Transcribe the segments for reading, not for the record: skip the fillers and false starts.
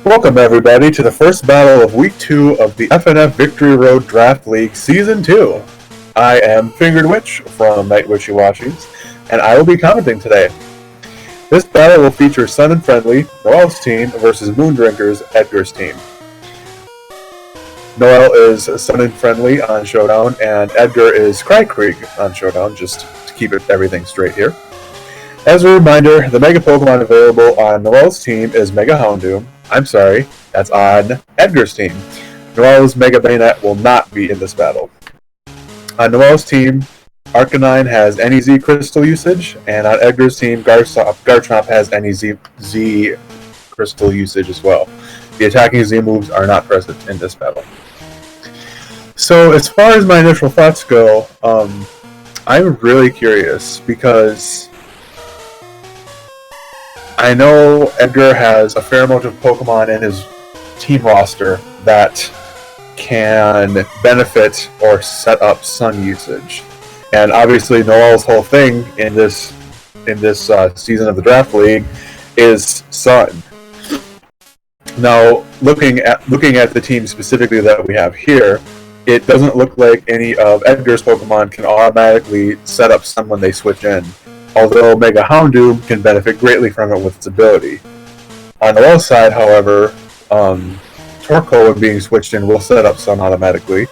Welcome everybody to the first battle of Week 2 of the FnF Victory Road Draft League Season 2. I am Fingered Witch from Night Witchy Watchings, and I will be commenting today. This battle will feature Sun and Friendly, Noel's team, versus Moondrinker's Edgar's team. Noel is Sun and Friendly on Showdown, and Edgar is Crykrieg on Showdown, just to keep everything straight here. As a reminder, the Mega Pokemon available on Noel's team is Mega Houndoom. I'm sorry, that's on Edgar's team. Noel's Mega Bayonet will not be in this battle. On Noel's team, Arcanine has any Z crystal usage, and on Edgar's team, Garchomp has any Z crystal usage as well. The attacking Z moves are not present in this battle. So as far as my initial thoughts go, I'm really curious because I know Edgar has a fair amount of Pokemon in his team roster that can benefit or set up Sun usage. And obviously Noel's whole thing in this season of the Draft League is Sun. Now, looking at the team specifically that we have here, it doesn't look like any of Edgar's Pokemon can automatically set up Sun when they switch in, although Mega Houndoom can benefit greatly from it with its ability. On Noel's side, however, Torkoal, when being switched in, will set up Sun automatically,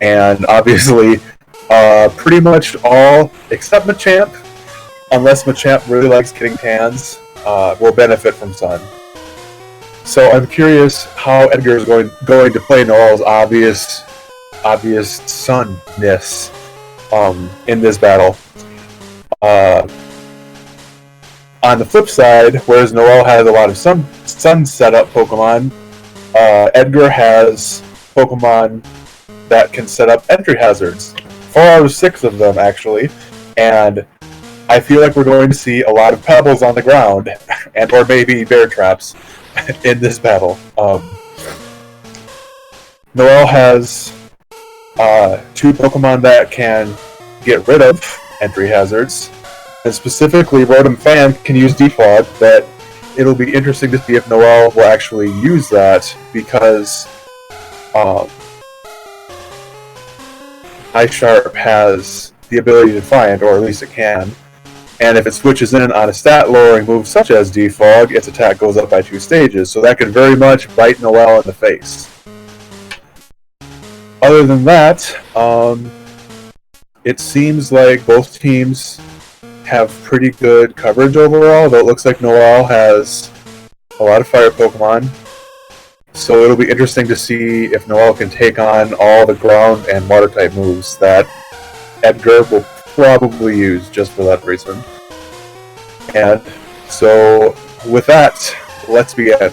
and obviously pretty much all except Machamp, unless Machamp really likes getting tans, will benefit from Sun. So I'm curious how Edgar is going to play Noel's obvious Sun-ness in this battle. On the flip side, whereas Noel has a lot of Sun setup Pokemon, Edgar has Pokemon that can set up entry hazards. 4 out of 6 of them, actually, and I feel like we're going to see a lot of pebbles on the ground, and or maybe bear traps in this battle. Noel has 2 Pokemon that can get rid of entry hazards, and specifically Rotom Fan can use Defog, but it'll be interesting to see if Noel will actually use that, because iSharp has the ability to find, or at least it can, and if it switches in on a stat-lowering move such as Defog, its attack goes up by 2 stages, so that could very much bite Noel in the face. Other than that, it seems like both teams have pretty good coverage overall, though it looks like Noel has a lot of fire Pokemon. So it'll be interesting to see if Noel can take on all the ground and water type moves that Edgar will probably use just for that reason. And so with that, let's begin.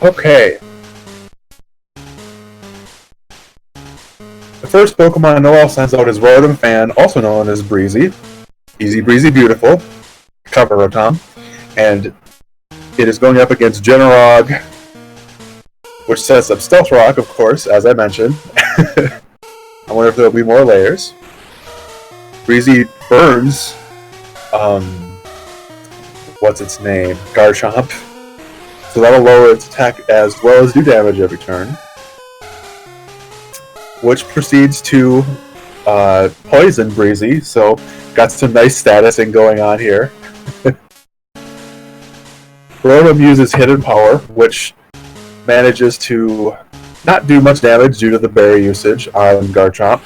Okay. The first Pokemon Noel sends out is Rotom Fan, also known as Breezy. Easy Breezy Beautiful, cover Rotom. And it is going up against Generog, which sets up Stealth Rock, of course, as I mentioned. I wonder if there'll be more layers. Breezy burns, what's its name? Garchomp. So that'll lower its attack as well as do damage every turn. Which proceeds to poison Breezy, so got some nice statusing going on here. Rotom uses Hidden Power, which manages to not do much damage due to the berry usage on Garchomp.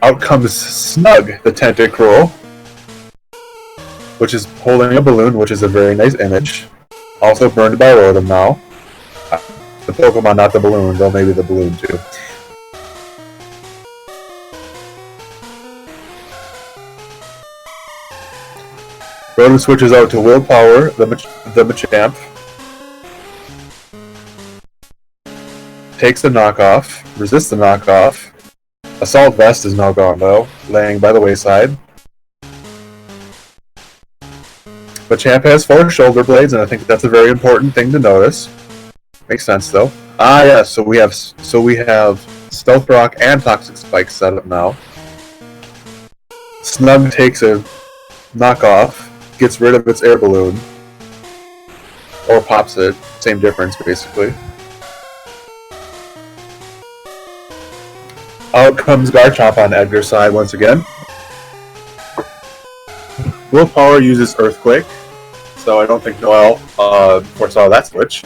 Out comes Snug, the Tentacruel, which is holding a balloon, which is a very nice image. Also burned by Rotom now. The Pokemon, not the balloon, though maybe the balloon too. Rotom switches out to Willpower, the Machamp. Takes the knockoff, resists the knockoff. Assault Vest is now gone though, laying by the wayside. Machamp has 4 shoulder blades, and I think that's a very important thing to notice. Makes sense though. Ah, yeah. So we have Stealth Rock and Toxic Spike set up now. Snug takes a knockoff, gets rid of its air balloon, or pops it. Same difference, basically. Out comes Garchomp on Edgar's side once again. Willpower uses Earthquake, so I don't think Noelle foresaw that switch.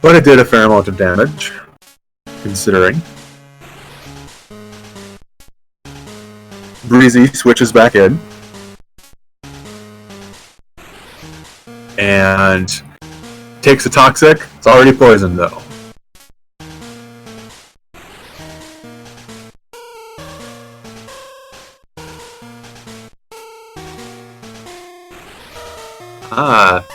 But it did a fair amount of damage, considering. Breezy switches back in. And takes a Toxic. It's already poisoned, though. Ah,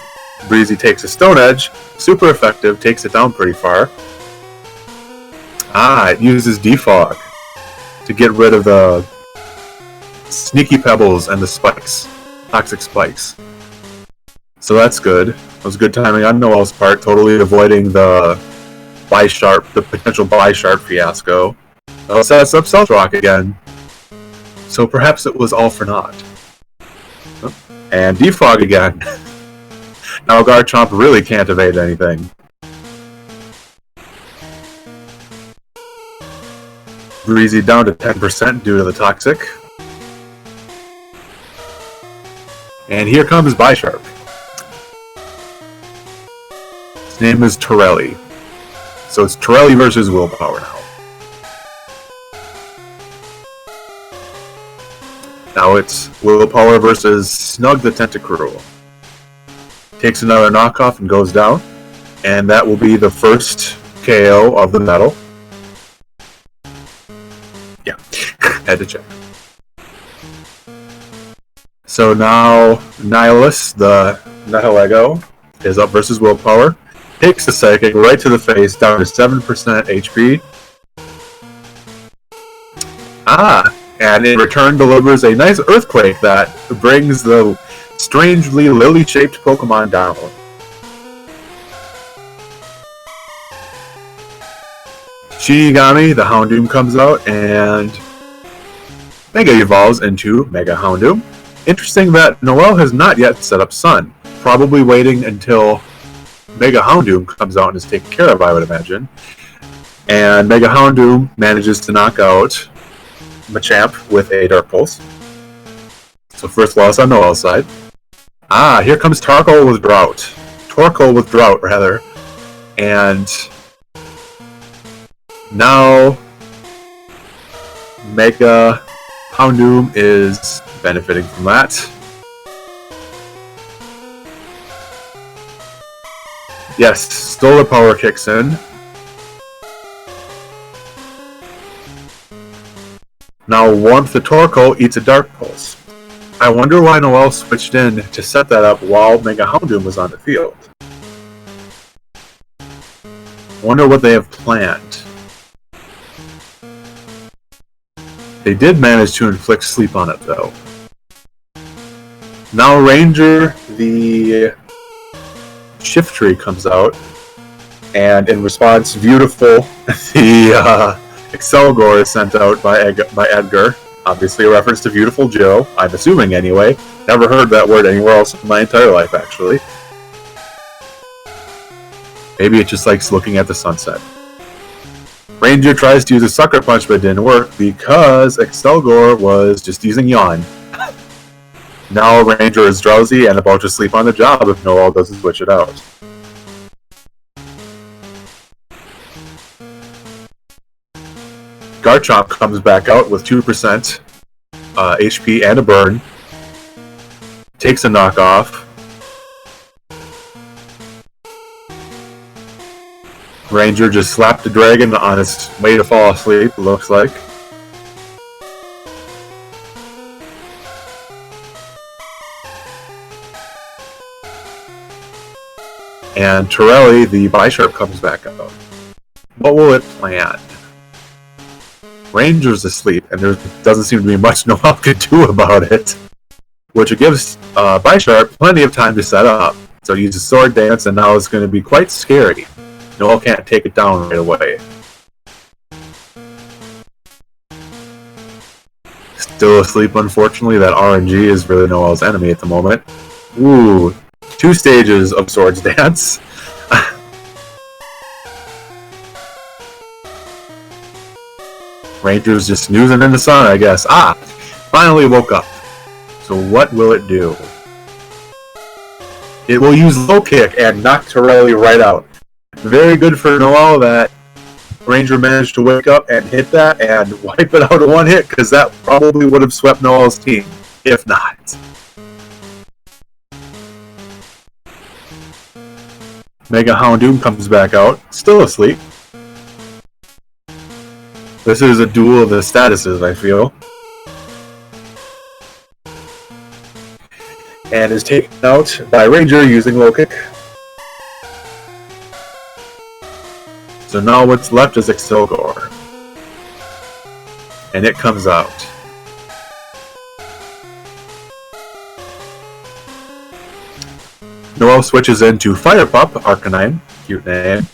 Breezy takes a Stone Edge. Super effective, takes it down pretty far. Ah, it uses Defog to get rid of the Sneaky Pebbles and the spikes. Toxic spikes. So that's good. That was good timing on Noelle's part, totally avoiding the potential Bisharp fiasco. That sets up Stealth Rock again. So perhaps it was all for naught. And Defog again. Now Garchomp really can't evade anything. Breezy down to 10% due to the Toxic. And here comes Bisharp. His name is Torelli. So it's Torelli versus Willpower now. Now it's Willpower versus Snug the Tentacruel. Takes another knockoff and goes down. And that will be the first KO of the battle. Yeah, had to check. So now Nihilus, the Nihilego, is up versus Willpower. Takes the Psychic right to the face, down to 7% HP. And in return delivers a nice Earthquake that brings the strangely lily-shaped Pokemon down. Shinigami, the Houndoom, comes out and Mega evolves into Mega Houndoom. Interesting that Noelle has not yet set up Sun. Probably waiting until Mega Houndoom comes out and is taken care of, I would imagine. And Mega Houndoom manages to knock out Machamp with a Dark Pulse. So first loss on Noelle's side. Here comes Torkoal with Drought, rather. And now Mega Houndoom is benefiting from that. Yes, Solar Power kicks in. Now Warmth the Torkoal eats a Dark Pulse. I wonder why Noelle switched in to set that up while Mega Houndoom was on the field. Wonder what they have planned. They did manage to inflict sleep on it, though. Now Ranger, the Shiftry, comes out, and in response, Beautiful, the Excelgor is sent out by Edgar. Obviously a reference to Beautiful Joe, I'm assuming anyway. Never heard that word anywhere else in my entire life, actually. Maybe it just likes looking at the sunset. Ranger tries to use a Sucker Punch, but it didn't work because Excelgor was just using Yawn. Now Ranger is drowsy and about to sleep on the job if Noelle doesn't switch it out. Garchomp comes back out with 2% HP and a burn. Takes a knockoff. Ranger just slapped the dragon on its way to fall asleep, it looks like. And Torelli, the Bisharp, comes back out. What will it plan? Ranger's asleep, and there doesn't seem to be much Noelle can do about it. Which it gives Bisharp plenty of time to set up. So he uses Sword Dance, and now it's going to be quite scary. Noel can't take it down right away. Still asleep, unfortunately. That RNG is really Noel's enemy at the moment. Ooh, 2 stages of Swords Dance. Ranger's just snoozing in the sun, I guess. Finally woke up. So what will it do? It will use low kick and knock Torelli right out. Very good for Noel that Ranger managed to wake up and hit that and wipe it out in one hit, because that probably would have swept Noel's team, if not. Mega Houndoom comes back out, still asleep. This is a duel of the statuses, I feel. And is taken out by Ranger using low kick. So now what's left is Excelgor. And it comes out. Noel switches into Fire Pup, Arcanine, cute name,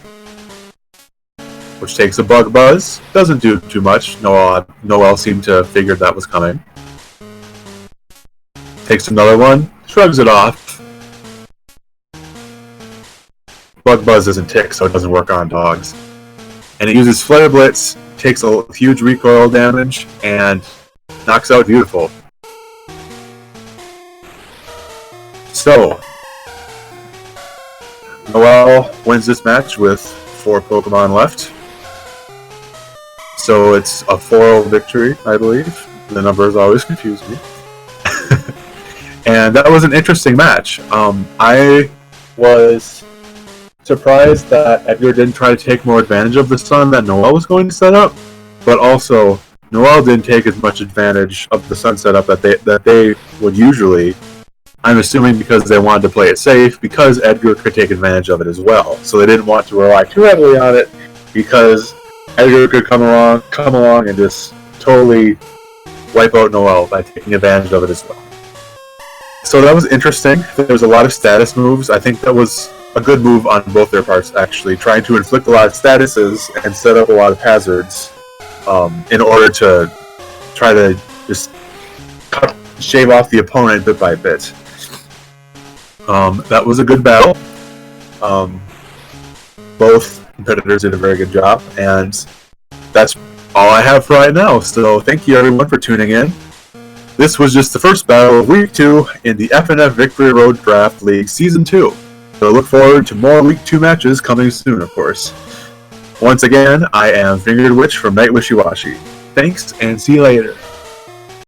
which takes a Bug Buzz. Doesn't do too much. Noel seemed to figure that was coming. Takes another one, shrugs it off. Bug Buzz isn't tick, so it doesn't work on dogs. And it uses Flare Blitz, takes a huge recoil damage, and knocks out Beautiful. So, Noel wins this match with 4 Pokemon left. So it's a 4-0 victory, I believe. The numbers always confuse me. And that was an interesting match. I was surprised that Edgar didn't try to take more advantage of the sun that Noel was going to set up, but also Noel didn't take as much advantage of the sun setup that they would usually. I'm assuming because they wanted to play it safe, because Edgar could take advantage of it as well. So they didn't want to rely too heavily on it, because Edgar could come along and just totally wipe out Noel by taking advantage of it as well. So that was interesting. There was a lot of status moves. I think that was a good move on both their parts, actually, trying to inflict a lot of statuses and set up a lot of hazards in order to try to just shave off the opponent bit by bit. That was a good battle. Both competitors did a very good job, and that's all I have for right now. So thank you everyone for tuning in. This was just the first battle of Week 2 in the FnF Victory Road Draft League Season 2. So look forward to more Week 2 matches coming soon, of course. Once again, I am Fingered Witch from Night Wishy Washy. Thanks, and see you later.